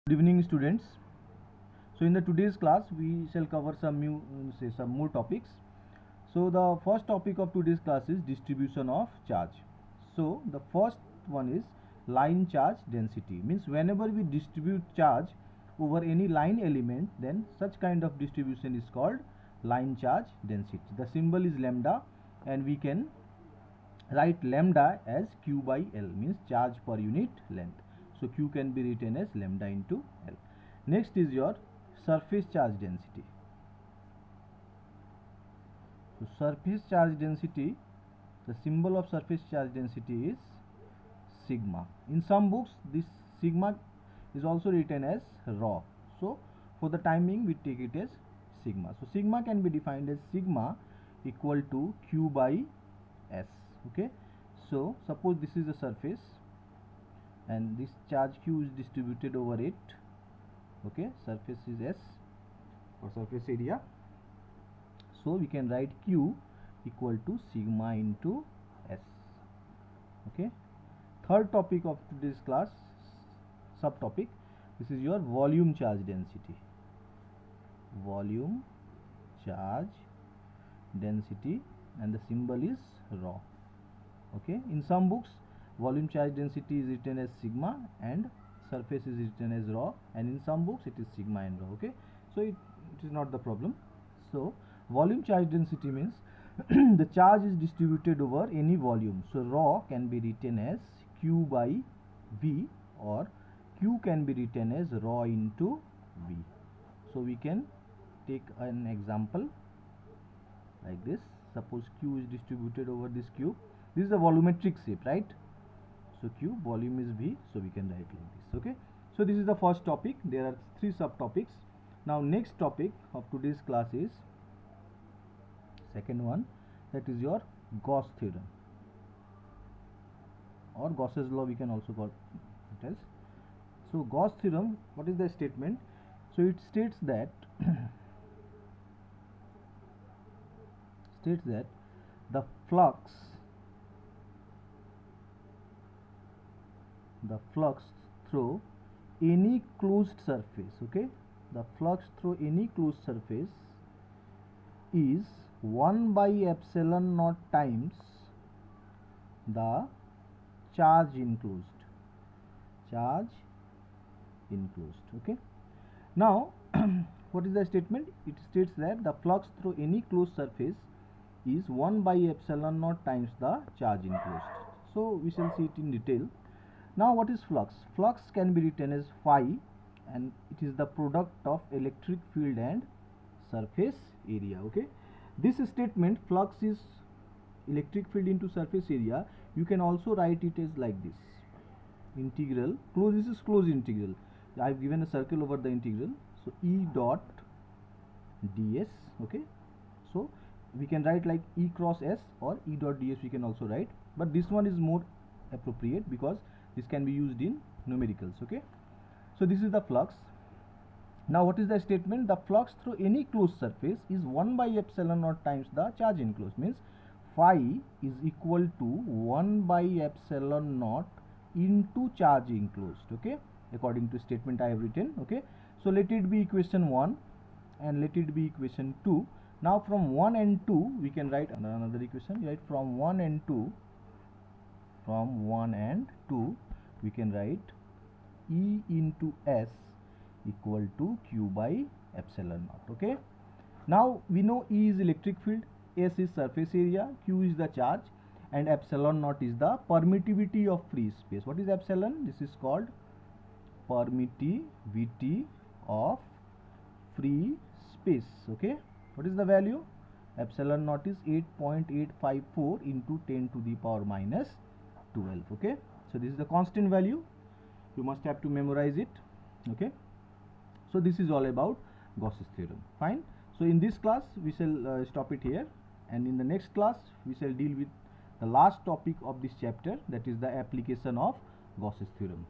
Good evening, students. So in the today's class we shall cover some more topics. So the first topic of today's class is distribution of charge. So the first one is line charge density, means whenever we distribute charge over any line element, then such kind of distribution is called line charge density. The symbol is lambda, and we can write lambda as Q by L, means charge per unit length. So Q can be written as lambda into L. Next is your surface charge density. So surface charge density, the symbol of surface charge density is sigma. In some books this sigma is also written as rho. So for the timing we take it as sigma. So sigma can be defined as sigma equal to Q by S. Okay, so suppose this is a surface and this charge Q is distributed over it. Okay, surface is S for surface area, so we can write Q equal to sigma into S. Okay, third topic of today's class, subtopic, this is your volume charge density. Volume charge density, and the symbol is rho. Okay, in some books volume charge density is written as sigma and surface is written as rho, and in some books it is sigma and rho. Okay, so it is not the problem. So volume charge density means the charge is distributed over any volume. So rho can be written as Q by V, or Q can be written as rho into V. So we can take an example like this. Suppose Q is distributed over this cube. This is a volumetric shape, right? So Q, volume is V, so we can write like this. Okay, so this is the first topic. There are 3 subtopics. Now next topic of today's class is second one, that is your Gauss theorem, or Gauss's law we can also call it as. So Gauss theorem, what is the statement? So it states that the flux through any closed surface, okay, the flux through any closed surface is 1 by epsilon naught times the charge enclosed. Okay, now what is the statement? It states that the flux through any closed surface is 1 by epsilon naught times the charge enclosed. So we shall see it in detail. Now what is flux? Flux can be written as phi, and it is the product of electric field and surface area. Okay, this statement, flux is electric field into surface area, you can also write it as like this: integral close, this is closed integral. I have given a circle over the integral, so E dot ds. Okay, so we can write like E cross S, or E dot ds we can also write, but this one is more appropriate because this can be used in numericals. Okay, so this is the flux. Now what is the statement? The flux through any closed surface is 1 by epsilon naught times the charge enclosed, means phi is equal to 1 by epsilon naught into charge enclosed. Okay, according to statement I have written. Okay, so let it be equation 1 and let it be equation 2. Now from 1 and 2 we can write another equation, right? From 1 and 2 we can write E into S equal to Q by epsilon naught. Okay, now we know E is electric field, S is surface area, Q is the charge, and epsilon naught is the permittivity of free space. What is epsilon? This is called permittivity of free space. Okay, what is the value? Epsilon naught is 8.854 into 10 to the power minus 12. Okay, so this is the constant value, you must have to memorize it. Okay, so this is all about Gauss's theorem. Fine, so in this class we shall stop it here, and in the next class we shall deal with the last topic of this chapter, that is the application of Gauss's theorem.